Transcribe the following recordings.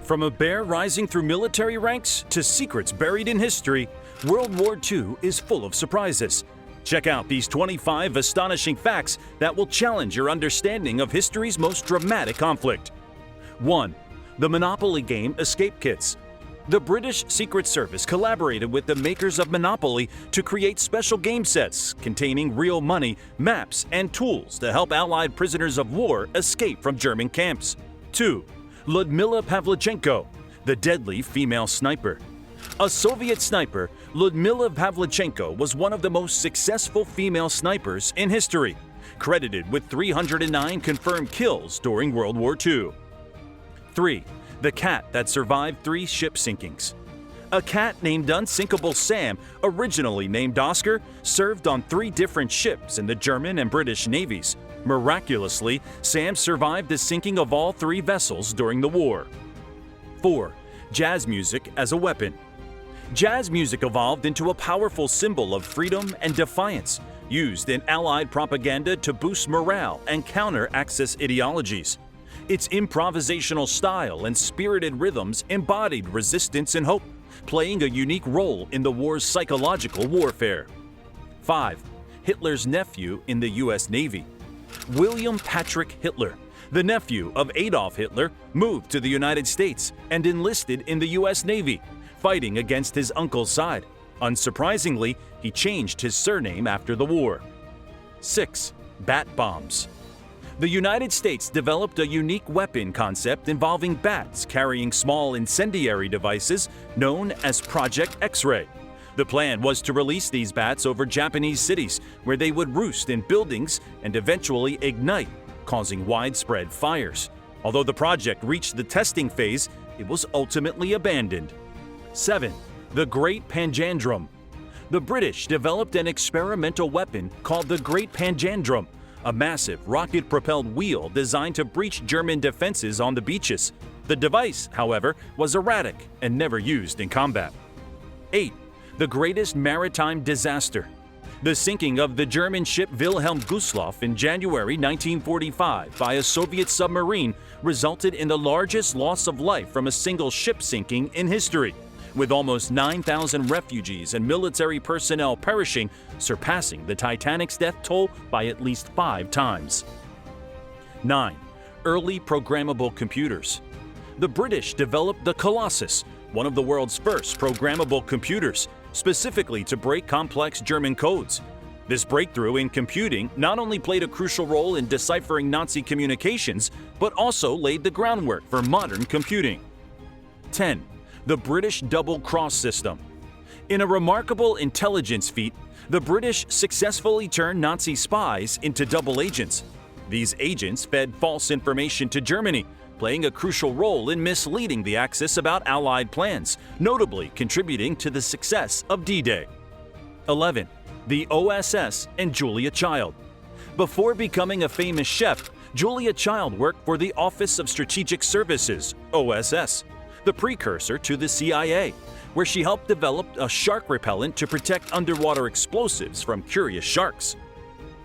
From a bear rising through military ranks to secrets buried in history, World War II is full of surprises. Check out these 25 astonishing facts that will challenge your understanding of history's most dramatic conflict. 1. The Monopoly game escape kits. The British Secret Service collaborated with the makers of Monopoly to create special game sets containing real money, maps, and tools to help Allied prisoners of war escape from German camps. 2. Lyudmila Pavlichenko, the deadly female sniper. A Soviet sniper, Lyudmila Pavlichenko was one of the most successful female snipers in history, credited with 309 confirmed kills during World War II. 3. The cat that survived 3 ship sinkings. A cat named Unsinkable Sam, originally named Oscar, served on 3 different ships in the German and British navies. Miraculously, Sam survived the sinking of all 3 vessels during the war. 4. Jazz music as a weapon. Jazz music evolved into a powerful symbol of freedom and defiance, used in Allied propaganda to boost morale and counter Axis ideologies. Its improvisational style and spirited rhythms embodied resistance and hope, playing a unique role in the war's psychological warfare. 5. Hitler's nephew in the U.S. Navy. William Patrick Hitler, the nephew of Adolf Hitler, moved to the United States and enlisted in the U.S. Navy, fighting against his uncle's side. Unsurprisingly, he changed his surname after the war. 6. Bat bombs. The United States developed a unique weapon concept involving bats carrying small incendiary devices known as Project X-ray. The plan was to release these bats over Japanese cities, where they would roost in buildings and eventually ignite, causing widespread fires. Although the project reached the testing phase, it was ultimately abandoned. 7. The Great Panjandrum. The British developed an experimental weapon called the Great Panjandrum, a massive rocket-propelled wheel designed to breach German defenses on the beaches. The device, however, was erratic and never used in combat. 8. The greatest maritime disaster. The sinking of the German ship Wilhelm Gustloff in January 1945 by a Soviet submarine resulted in the largest loss of life from a single ship sinking in history, with almost 9,000 refugees and military personnel perishing, surpassing the Titanic's death toll by at least 5 times. 9. Early programmable computers. The British developed the Colossus, one of the world's first programmable computers, specifically to break complex German codes. This breakthrough in computing not only played a crucial role in deciphering Nazi communications, but also laid the groundwork for modern computing. 10. The British double-cross system. In a remarkable intelligence feat, the British successfully turned Nazi spies into double agents. These agents fed false information to Germany, playing a crucial role in misleading the Axis about Allied plans, notably contributing to the success of D-Day. 11. The OSS and Julia Child. Before becoming a famous chef, Julia Child worked for the Office of Strategic Services, OSS, the precursor to the CIA, where she helped develop a shark repellent to protect underwater explosives from curious sharks.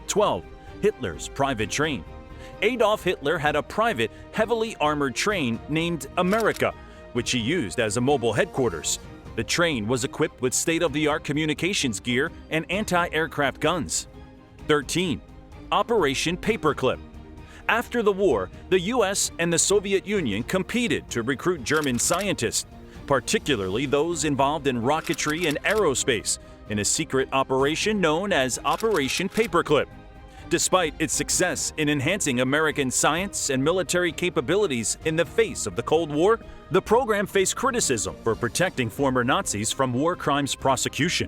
12. Hitler's private train. Adolf Hitler had a private, heavily armored train named America, which he used as a mobile headquarters. The train was equipped with state-of-the-art communications gear and anti-aircraft guns. 13. Operation Paperclip. After the war, the US and the Soviet Union competed to recruit German scientists, particularly those involved in rocketry and aerospace, in a secret operation known as Operation Paperclip. Despite its success in enhancing American science and military capabilities in the face of the Cold War, the program faced criticism for protecting former Nazis from war crimes prosecution.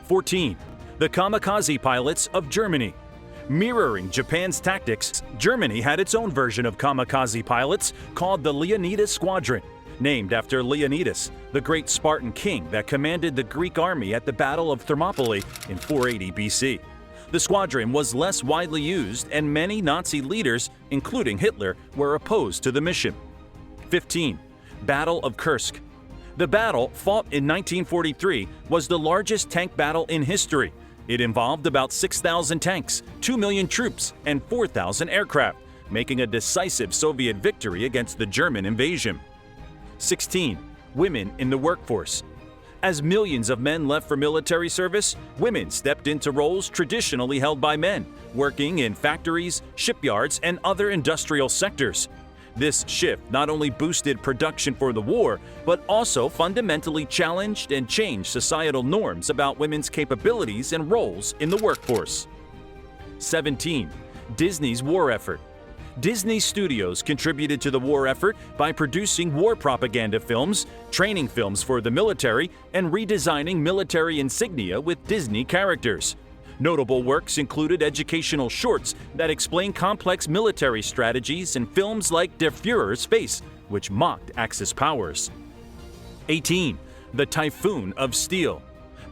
14. The kamikaze pilots of Germany. Mirroring Japan's tactics, Germany had its own version of kamikaze pilots called the Leonidas Squadron, named after Leonidas, the great Spartan king that commanded the Greek army at the Battle of Thermopylae in 480 BC. The squadron was less widely used, and many Nazi leaders, including Hitler, were opposed to the mission. 15. Battle of Kursk. The battle, fought in 1943, was the largest tank battle in history. It involved about 6,000 tanks, 2 million troops, and 4,000 aircraft, making a decisive Soviet victory against the German invasion. 16. Women in the workforce. As millions of men left for military service, women stepped into roles traditionally held by men, working in factories, shipyards, and other industrial sectors. This shift not only boosted production for the war, but also fundamentally challenged and changed societal norms about women's capabilities and roles in the workforce. 17. Disney's war effort. Disney Studios contributed to the war effort by producing war propaganda films, training films for the military, and redesigning military insignia with Disney characters. Notable works included educational shorts that explain complex military strategies and films like Der Führer's Face, which mocked Axis powers. 18. The Typhoon of Steel.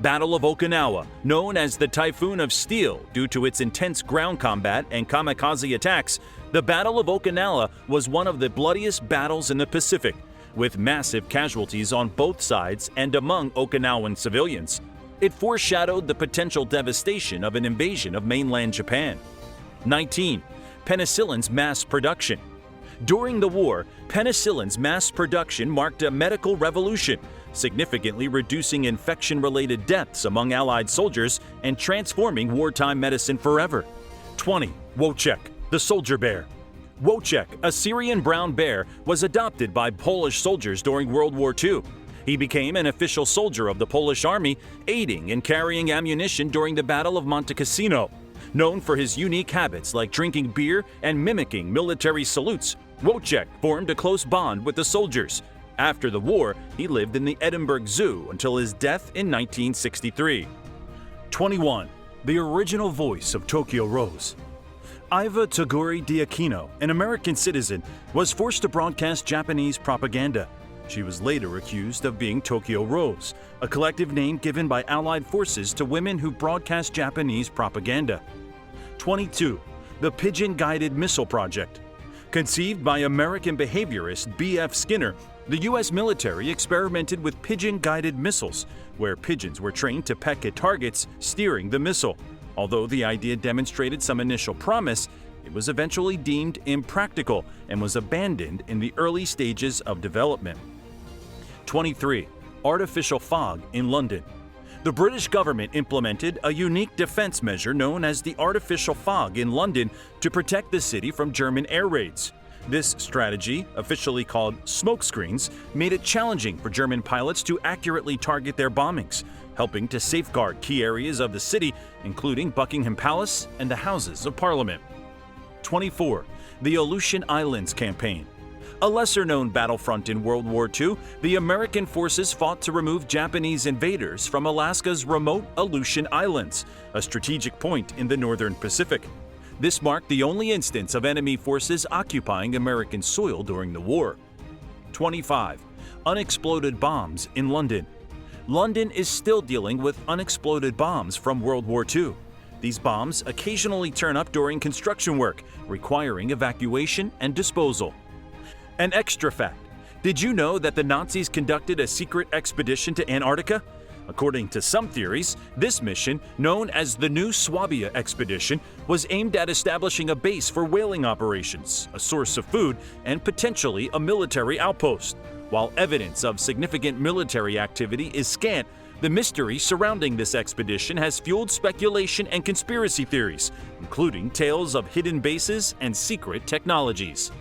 Battle of Okinawa, known as the Typhoon of Steel due to its intense ground combat and kamikaze attacks, the Battle of Okinawa was one of the bloodiest battles in the Pacific, with massive casualties on both sides and among Okinawan civilians. It foreshadowed the potential devastation of an invasion of mainland Japan. 19. Penicillin's mass production. During the war, penicillin's mass production marked a medical revolution, significantly reducing infection-related deaths among Allied soldiers and transforming wartime medicine forever. 20. Wojciech, the soldier bear. Wojciech, a Syrian brown bear, was adopted by Polish soldiers during World War II. He became an official soldier of the Polish army, aiding and carrying ammunition during the Battle of Monte Cassino. Known for his unique habits like drinking beer and mimicking military salutes, Wojciech formed a close bond with the soldiers. After the war, he lived in the Edinburgh Zoo until his death in 1963. 21. The original voice of Tokyo Rose. Iva Toguri Diakino, an American citizen, was forced to broadcast Japanese propaganda. She was later accused of being Tokyo Rose, a collective name given by Allied forces to women who broadcast Japanese propaganda. 22. The Pigeon-Guided Missile Project. Conceived by American behaviorist B.F. Skinner, the U.S. military experimented with pigeon-guided missiles, where pigeons were trained to peck at targets, steering the missile. Although the idea demonstrated some initial promise, it was eventually deemed impractical and was abandoned in the early stages of development. 23. Artificial fog in London. The British government implemented a unique defense measure known as the artificial fog in London to protect the city from German air raids. This strategy, officially called smokescreens, made it challenging for German pilots to accurately target their bombings, helping to safeguard key areas of the city, including Buckingham Palace and the Houses of Parliament. 24. The Aleutian Islands Campaign. A lesser-known battlefront in World War II, the American forces fought to remove Japanese invaders from Alaska's remote Aleutian Islands, a strategic point in the northern Pacific. This marked the only instance of enemy forces occupying American soil during the war. 25. Unexploded bombs in London. London is still dealing with unexploded bombs from World War II. These bombs occasionally turn up during construction work, requiring evacuation and disposal. An extra fact: did you know that the Nazis conducted a secret expedition to Antarctica? According to some theories, this mission, known as the New Swabia Expedition, was aimed at establishing a base for whaling operations, a source of food, and potentially a military outpost. While evidence of significant military activity is scant, the mystery surrounding this expedition has fueled speculation and conspiracy theories, including tales of hidden bases and secret technologies.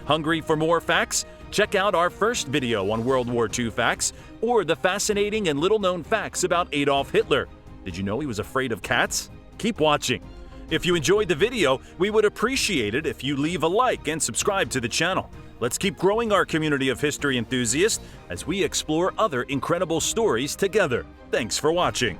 Hungry for more facts? Check out our first video on World War II facts, or the fascinating and little-known facts about Adolf Hitler. Did you know he was afraid of cats? Keep watching. If you enjoyed the video, we would appreciate it if you leave a like and subscribe to the channel. Let's keep growing our community of history enthusiasts as we explore other incredible stories together. Thanks for watching.